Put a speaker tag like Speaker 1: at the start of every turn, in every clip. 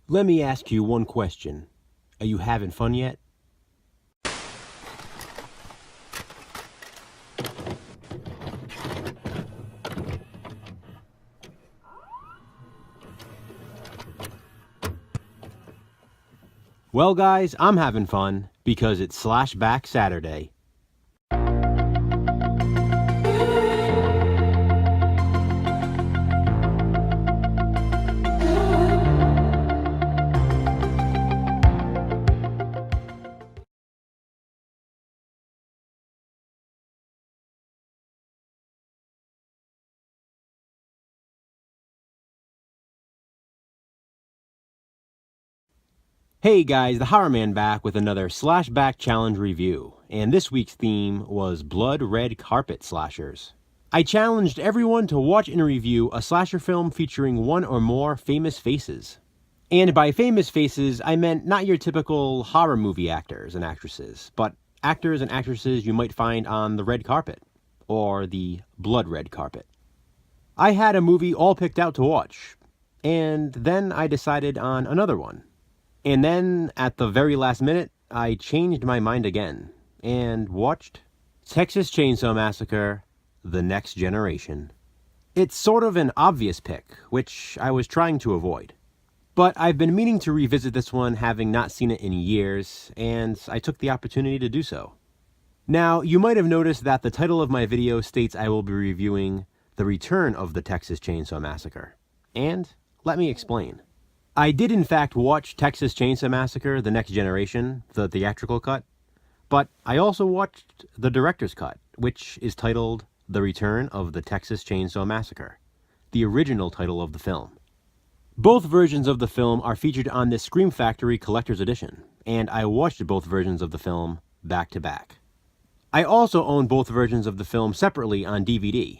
Speaker 1: Let me ask you one question. Are you having fun yet? Well guys, I'm having fun because it's Slashback Saturday. Hey guys, the Horror Man back with another Slashback Challenge review, and this week's theme was Blood Red Carpet Slashers. I challenged everyone to watch and review a slasher film featuring one or more famous faces. And by famous faces, I meant not your typical horror movie actors and actresses, but actors and actresses you might find on the red carpet, or the blood red carpet. I had a movie all picked out to watch, and then I decided on another one. And then, at the very last minute, I changed my mind again, and watched Texas Chainsaw Massacre: The Next Generation. It's sort of an obvious pick, which I was trying to avoid. But I've been meaning to revisit this one, having not seen it in years, and I took the opportunity to do so. Now, you might have noticed that the title of my video states I will be reviewing The Return of the Texas Chainsaw Massacre. And let me explain. I did in fact watch Texas Chainsaw Massacre: The Next Generation, the theatrical cut, but I also watched the director's cut, which is titled The Return of the Texas Chainsaw Massacre, the original title of the film. Both versions of the film are featured on this Scream Factory Collector's Edition, and I watched both versions of the film back to back. I also own both versions of the film separately on DVD.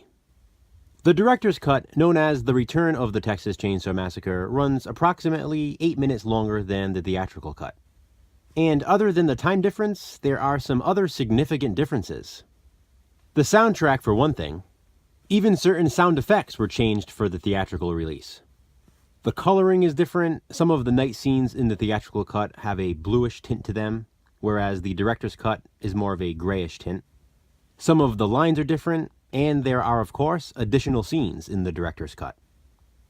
Speaker 1: The director's cut, known as The Return of the Texas Chainsaw Massacre, runs approximately 8 minutes longer than the theatrical cut. And other than the time difference, there are some other significant differences. The soundtrack, for one thing. Even certain sound effects were changed for the theatrical release. The coloring is different. Some of the night scenes in the theatrical cut have a bluish tint to them, whereas the director's cut is more of a grayish tint. Some of the lines are different, and there are, of course, additional scenes in the director's cut.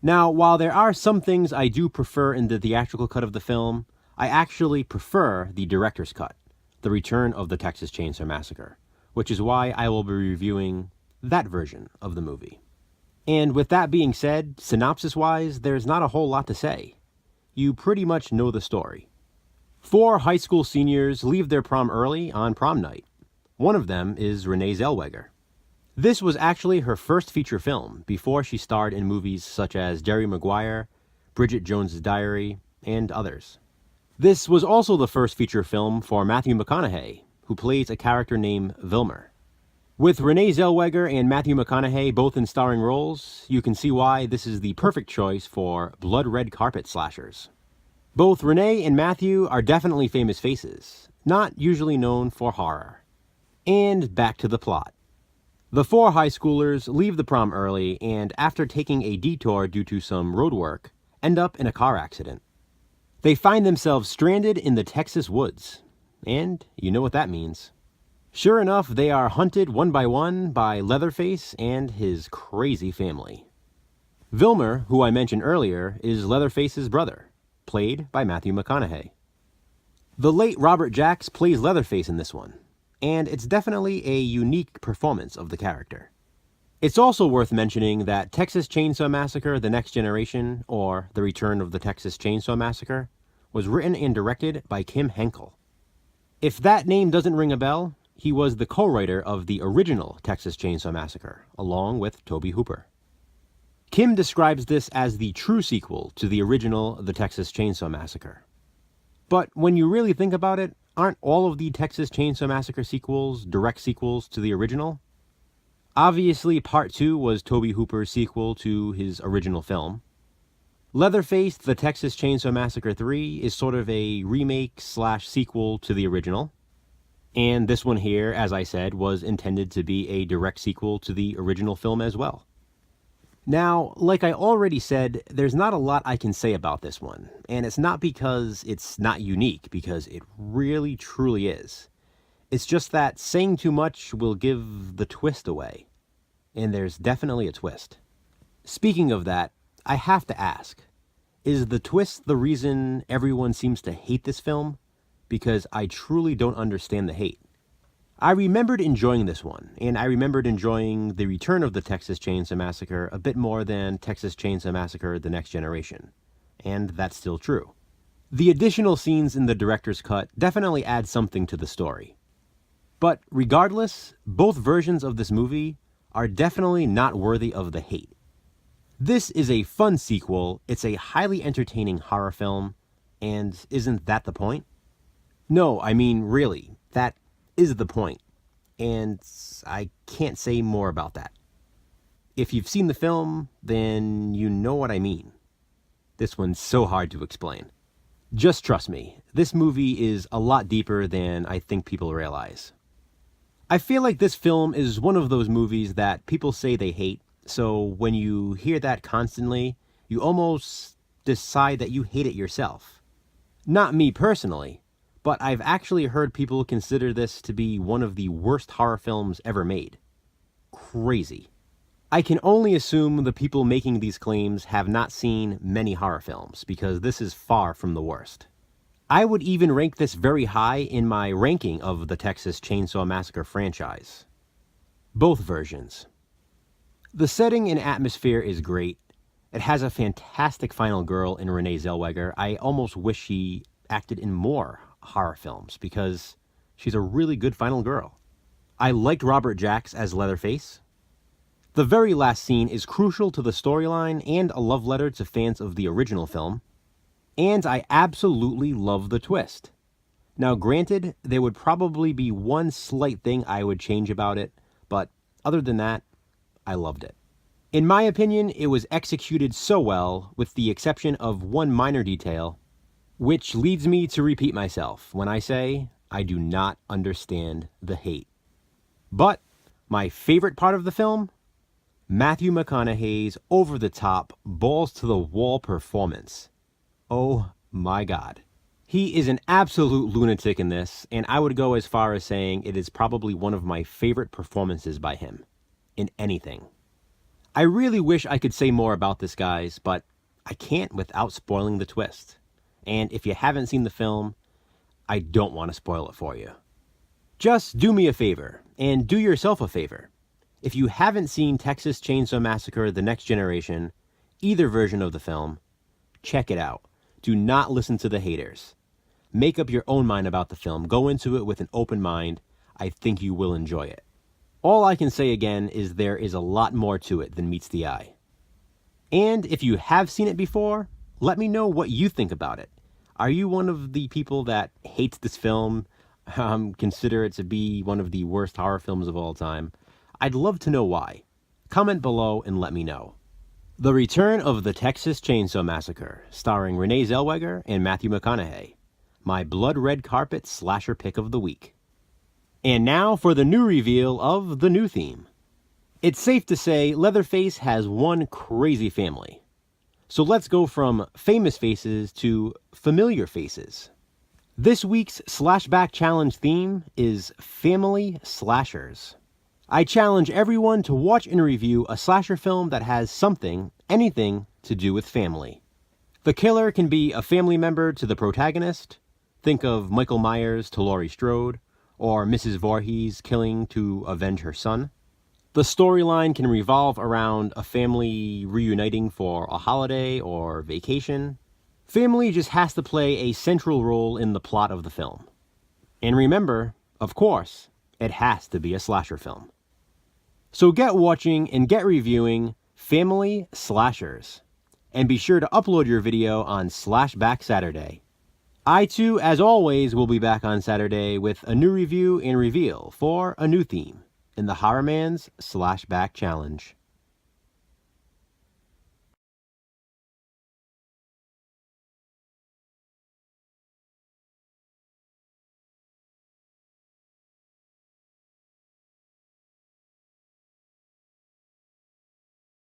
Speaker 1: Now, while there are some things I do prefer in the theatrical cut of the film, I actually prefer the director's cut, The Return of the Texas Chainsaw Massacre, which is why I will be reviewing that version of the movie. And with that being said, synopsis-wise, there's not a whole lot to say. You pretty much know the story. 4 high school seniors leave their prom early on prom night. One of them is Renee Zellweger. This was actually her first feature film before she starred in movies such as Jerry Maguire, Bridget Jones's Diary, and others. This was also the first feature film for Matthew McConaughey, who plays a character named Vilmer. With Renee Zellweger and Matthew McConaughey both in starring roles, you can see why this is the perfect choice for blood red carpet slashers. Both Renee and Matthew are definitely famous faces, not usually known for horror. And back to the plot. The 4 high schoolers leave the prom early and, after taking a detour due to some road work, end up in a car accident. They find themselves stranded in the Texas woods, and you know what that means. Sure enough, they are hunted one by one by Leatherface and his crazy family. Vilmer, who I mentioned earlier, is Leatherface's brother, played by Matthew McConaughey. The late Robert Jacks plays Leatherface in this one, and it's definitely a unique performance of the character. It's also worth mentioning that Texas Chainsaw Massacre: The Next Generation, or The Return of the Texas Chainsaw Massacre, was written and directed by Kim Henkel. If that name doesn't ring a bell, he was the co-writer of the original Texas Chainsaw Massacre, along with Tobe Hooper. Kim describes this as the true sequel to the original The Texas Chainsaw Massacre. But when you really think about it, aren't all of the Texas Chainsaw Massacre sequels direct sequels to the original? Obviously, Part 2 was Tobe Hooper's sequel to his original film. Leatherface: The Texas Chainsaw Massacre 3 is sort of a remake/sequel to the original. And this one here, as I said, was intended to be a direct sequel to the original film as well. Now, like I already said, there's not a lot I can say about this one, and it's not because it's not unique, because it really truly is. It's just that saying too much will give the twist away, and there's definitely a twist. Speaking of that, I have to ask, is the twist the reason everyone seems to hate this film? Because I truly don't understand the hate. I remembered enjoying this one, and I remembered enjoying the return of the Texas Chainsaw Massacre a bit more than Texas Chainsaw Massacre: The Next Generation. And that's still true. The additional scenes in the director's cut definitely add something to the story. But regardless, both versions of this movie are definitely not worthy of the hate. This is a fun sequel, it's a highly entertaining horror film, and isn't that the point? No, I mean really, that is the point, and I can't say more about that. If you've seen the film, then you know what I mean. This one's so hard to explain. Just trust me, this movie is a lot deeper than I think people realize. I feel like this film is one of those movies that people say they hate, so when you hear that constantly, you almost decide that you hate it yourself. Not me personally, but I've actually heard people consider this to be one of the worst horror films ever made. Crazy. I can only assume the people making these claims have not seen many horror films, because this is far from the worst. I would even rank this very high in my ranking of the Texas Chainsaw Massacre franchise. Both versions. The setting and atmosphere is great. It has a fantastic final girl in Renee Zellweger. I almost wish she acted in more horror films because she's a really good final girl. I liked Robert Jacks as Leatherface. The very last scene is crucial to the storyline and a love letter to fans of the original film. And I absolutely love the twist. Now granted, there would probably be one slight thing I would change about it, but other than that, I loved it. In my opinion, it was executed so well, with the exception of one minor detail, which leads me to repeat myself when I say I do not understand the hate. But my favorite part of the film? Matthew McConaughey's over-the-top, balls-to-the-wall performance. Oh my God. He is an absolute lunatic in this, and I would go as far as saying it is probably one of my favorite performances by him, in anything. I really wish I could say more about this, guys, but I can't without spoiling the twist. And if you haven't seen the film, I don't want to spoil it for you. Just do me a favor, and do yourself a favor. If you haven't seen Texas Chainsaw Massacre: The Next Generation, either version of the film, check it out. Do not listen to the haters. Make up your own mind about the film. Go into it with an open mind. I think you will enjoy it. All I can say again is there is a lot more to it than meets the eye. And if you have seen it before, let me know what you think about it. Are you one of the people that hates this film, consider it to be one of the worst horror films of all time? I'd love to know why. Comment below and let me know. The Return of the Texas Chainsaw Massacre, starring Renee Zellweger and Matthew McConaughey. My blood red carpet slasher pick of the week. And now for the new reveal of the new theme. It's safe to say Leatherface has one crazy family. So let's go from famous faces to familiar faces. This week's Slashback Challenge theme is Family Slashers. I challenge everyone to watch and review a slasher film that has something, anything, to do with family. The killer can be a family member to the protagonist. Think of Michael Myers to Laurie Strode, or Mrs. Voorhees killing to avenge her son. The storyline can revolve around a family reuniting for a holiday or vacation. Family just has to play a central role in the plot of the film. And remember, of course, it has to be a slasher film. So get watching and get reviewing Family Slashers. And be sure to upload your video on Slashback Saturday. I too, as always, will be back on Saturday with a new review and reveal for a new theme in the TheHORRORman's Slashback Challenge.